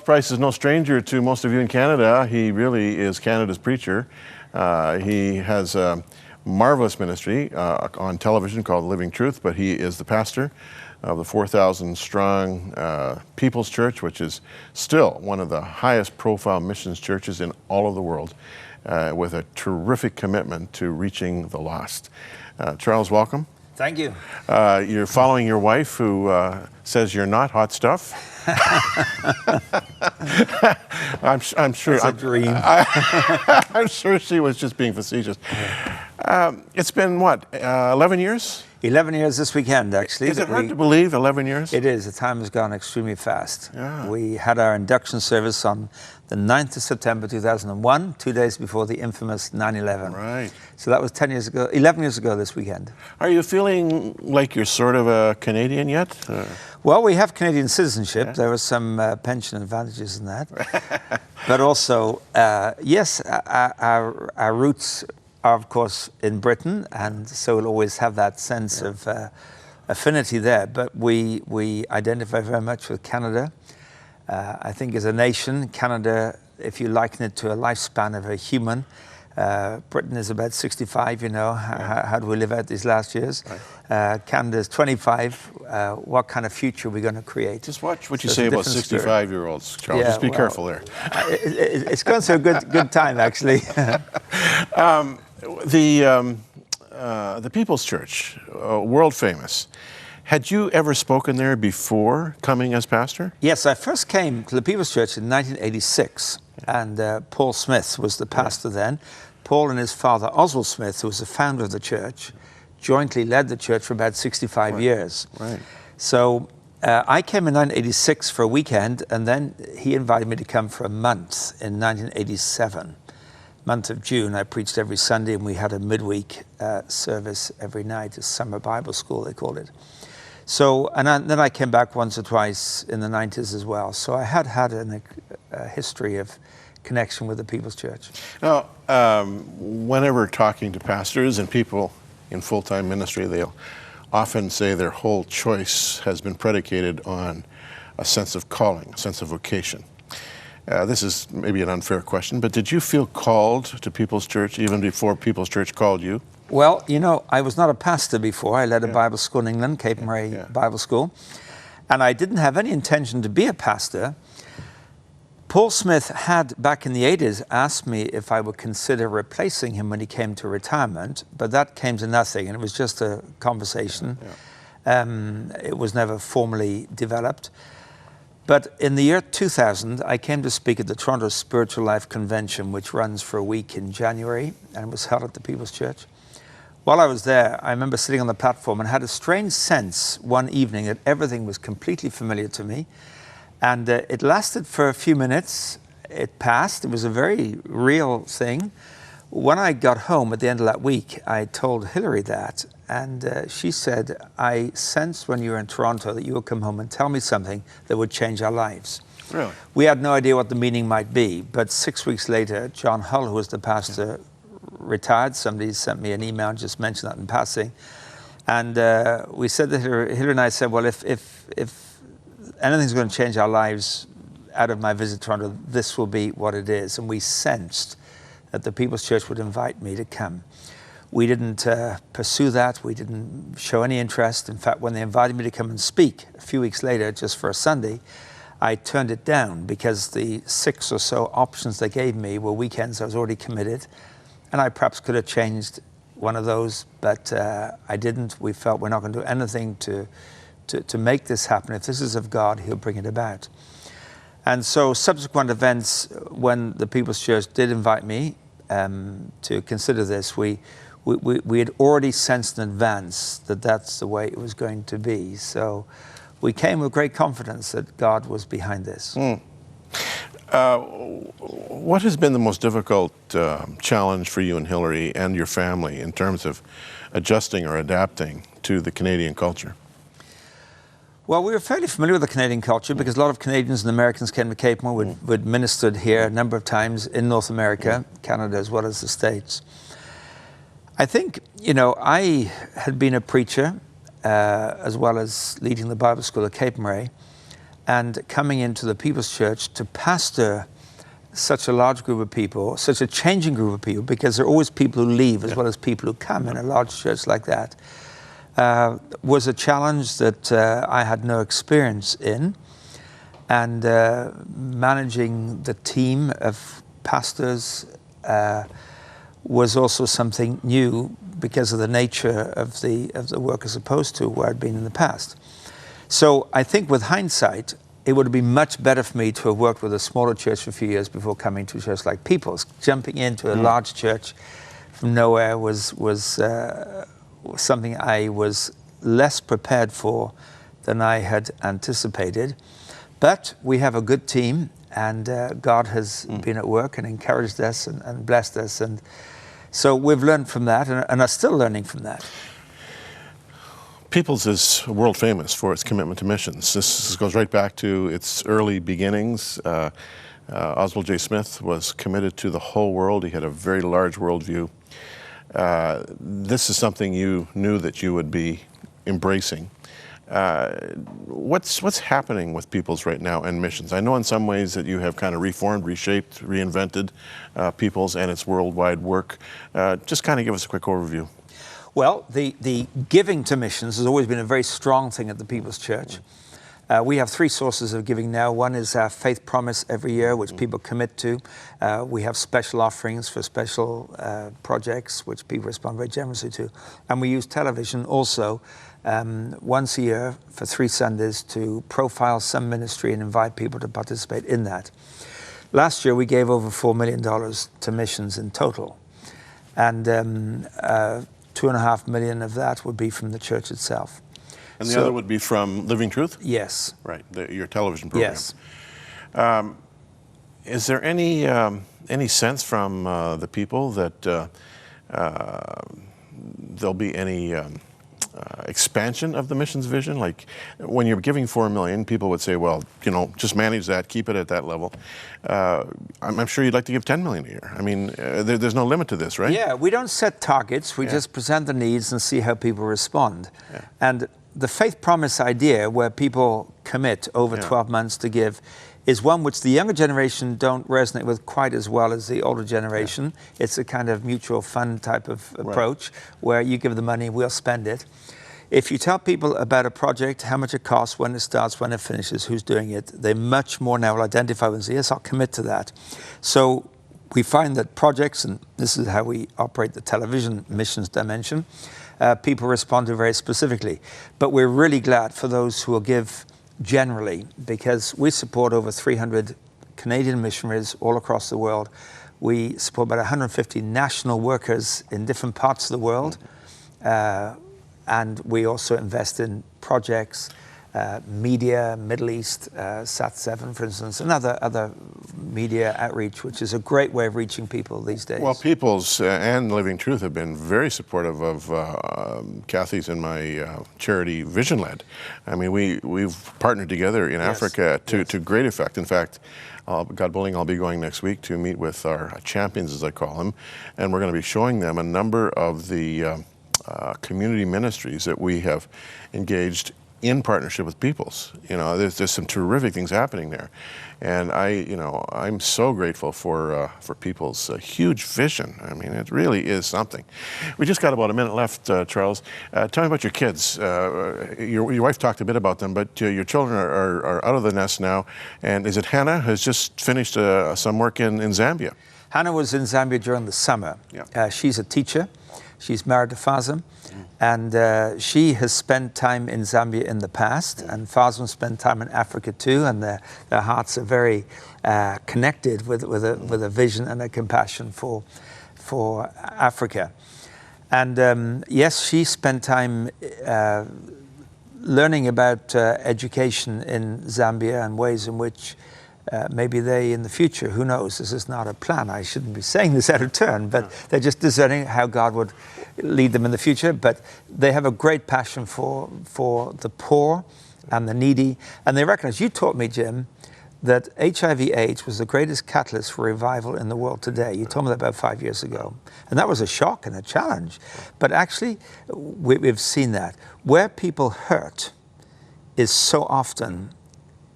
Price is no stranger to most of you in Canada. He really is Canada's preacher. He has a marvelous ministry on television called Living Truth, but he is the pastor of the 4,000 strong People's Church, which is still one of the highest profile missions churches in all of the world, with a terrific commitment to reaching the lost. Charles, welcome. Thank you. You're following your wife, who says you're not hot stuff. I'm sure. It's a dream. I'm sure she was just being facetious. It's been what, 11 years? 11 years this weekend, actually. Is it hard to believe, 11 years? It is. The time has gone extremely fast. Yeah. We had our induction service on the 9th of September 2001, 2 days before the infamous 9/11. Right. So that was 11 years ago this weekend. Are you feeling like you're sort of a Canadian yet? Well, we have Canadian citizenship. Yeah. There were some pension advantages in that. But also, yes, our roots are, of course, in Britain, and so we'll always have that sense of affinity there. But we identify very much with Canada. I think as a nation, Canada, if you liken it to a lifespan of a human, Britain is about 65, you know. How do we live out these last years? Right. Canada's 25. What kind of future are we going to create? Just watch what you say about 65-year-olds, Charles. Just be careful there. It's going through a good time, actually. The People's Church, world famous. Had you ever spoken there before coming as pastor? Yes, I first came to the People's Church in 1986, and Paul Smith was the pastor then. Paul and his father, Oswald Smith, who was the founder of the church, jointly led the church for about 65 years. Right. So I came in 1986 for a weekend, and then he invited me to come for a month in 1987. Month of June, I preached every Sunday, and we had a midweek service every night, a summer Bible school, they called it. So, then I came back once or twice in the 90s as well. So I had a history of connection with the People's Church. Now, whenever talking to pastors and people in full-time ministry, they'll often say their whole choice has been predicated on a sense of calling, a sense of vocation. This is maybe an unfair question, but did you feel called to People's Church even before People's Church called you? Well, you know, I was not a pastor before. I led a Bible school in England, Cape Mary Bible School, and I didn't have any intention to be a pastor. Paul Smith had, back in the 80s, asked me if I would consider replacing him when he came to retirement, but that came to nothing, and it was just a conversation. It was never formally developed. But in the year 2000, I came to speak at the Toronto Spiritual Life Convention, which runs for a week in January, and it was held at the People's Church. While I was there, I remember sitting on the platform and had a strange sense one evening that everything was completely familiar to me. And it lasted for a few minutes. It passed. It was a very real thing. When I got home at the end of that week, I told Hillary that. And she said, I sensed when you were in Toronto that you would come home and tell me something that would change our lives. Really? We had no idea what the meaning might be. But 6 weeks later, John Hull, who was the pastor, retired. Somebody sent me an email and just mentioned that in passing. And we said that Hillary and I said, well, if anything's going to change our lives out of my visit to Toronto, this will be what it is. And we sensed that the People's Church would invite me to come. We didn't pursue that. We didn't show any interest. In fact, when they invited me to come and speak a few weeks later, just for a Sunday, I turned it down because the 6 or so options they gave me were weekends I was already committed. And I perhaps could have changed one of those, but I didn't. We felt we're not going to do anything to make this happen. If this is of God, He'll bring it about. And so subsequent events, when the People's Church did invite me to consider this, we had already sensed in advance that that's the way it was going to be. So we came with great confidence that God was behind this. What has been the most difficult challenge for you and Hillary and your family in terms of adjusting or adapting to the Canadian culture? Well, we were fairly familiar with the Canadian culture because a lot of Canadians and Americans came to Cape Moore. We'd ministered here a number of times in North America, Canada as well as the States. I think, you know, I had been a preacher as well as leading the Bible school at Cape Mary. and coming into the People's Church to pastor such a large group of people, such a changing group of people, because there are always people who leave as well as people who come in a large church like that, was a challenge that I had no experience in. And managing the team of pastors was also something new because of the nature of the work as opposed to where I'd been in the past. So I think with hindsight, it would have been much better for me to have worked with a smaller church for a few years before coming to a church like People's. Jumping into a large church from nowhere was something I was less prepared for than I had anticipated. But we have a good team, and God has been at work and encouraged us and blessed us. And so we've learned from that and are still learning from that. People's is world famous for its commitment to missions. This goes right back to its early beginnings. Oswald J. Smith was committed to the whole world. He had a very large worldview. This is something you knew that you would be embracing. What's happening with People's right now and missions? I know in some ways that you have kind of reformed, reshaped, reinvented People's and its worldwide work. Just kind of give us a quick overview. Well, the giving to missions has always been a very strong thing at the People's Church. We have three sources of giving now. One is our faith promise every year, which people commit to. We have special offerings for special projects, which people respond very generously to. And we use television also once a year for 3 Sundays to profile some ministry and invite people to participate in that. Last year, we gave over $4 million to missions in total. And $2.5 million of that would be from the church itself. And the other would be from Living Truth? Yes. Right, your television program. Yes. Is there any sense from the people that there'll be any expansion of the missions vision? Like when you're giving $4 million, people would say, well, you know, just manage that, keep it at that level. I'm sure you'd like to give $10 million a year. I mean, there's no limit to this, right? Yeah, we don't set targets. We just present the needs and see how people respond. Yeah. And the faith promise idea, where people commit over 12 months to give, is one which the younger generation don't resonate with quite as well as the older generation. Yeah. It's a kind of mutual fund type of approach, where you give the money, we'll spend it. If you tell people about a project, how much it costs, when it starts, when it finishes, who's doing it, they much more now will identify and say, yes, I'll commit to that. So we find that projects, and this is how we operate the television missions dimension, people respond to very specifically. But we're really glad for those who will give generally, because we support over 300 Canadian missionaries all across the world. We support about 150 national workers in different parts of the world. And we also invest in projects, media, Middle East, Sat7, for instance, and other media outreach, which is a great way of reaching people these days. Well, People's and Living Truth have been very supportive of Kathy's and my charity Vision Led. I mean, we've partnered together in Africa to great effect. In fact, God willing, I'll be going next week to meet with our champions, as I call them, and we're going to be showing them a number of the community ministries that we have engaged in partnership with People's. You know, there's some terrific things happening there, and I'm so grateful for People's huge vision. I mean, it really is something. We just got about a minute left, Charles. Tell me about your kids. Your wife talked a bit about them, but your children are out of the nest now. And is it Hannah has just finished some work in Zambia? Hannah was in Zambia during the summer. Yeah. She's a teacher. She's married to Fazim, and she has spent time in Zambia in the past, and Fazim spent time in Africa too, and their hearts are very connected with a vision and a compassion for Africa. And yes, she spent time learning about education in Zambia and ways in which maybe they, in the future, who knows, this is not a plan. I shouldn't be saying this out of turn, but they're just discerning how God would lead them in the future. But they have a great passion for the poor and the needy. And they recognize, you taught me, Jim, that HIV/AIDS was the greatest catalyst for revival in the world today. You told me that about 5 years ago. And that was a shock and a challenge. But actually, we've seen that. Where people hurt is so often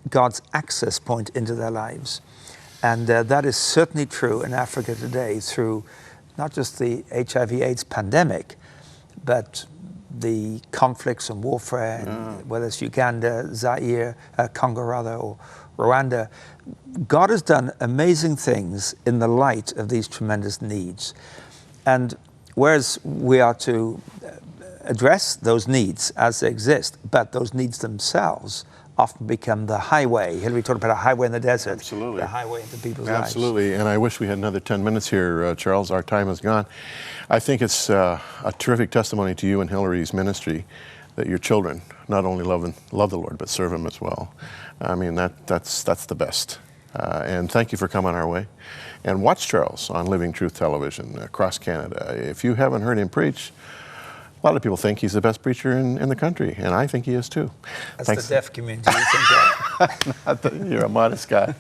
God's access point into their lives. And that is certainly true in Africa today through not just the HIV/AIDS pandemic, but the conflicts and warfare, whether it's Uganda, Zaire, Congo rather, or Rwanda. God has done amazing things in the light of these tremendous needs. And whereas we are to address those needs as they exist, but those needs themselves often become the highway. Hillary talked about a highway in the desert. Absolutely. The highway into people's lives. Absolutely, and I wish we had another 10 minutes here, Charles. Our time is gone. I think it's a terrific testimony to you and Hillary's ministry that your children not only love the Lord, but serve Him as well. I mean, that's the best. And thank you for coming our way. And watch Charles on Living Truth Television across Canada. If you haven't heard him preach, a lot of people think he's the best preacher in the country, and I think he is too. That's the deaf community. You think that? You're a modest guy.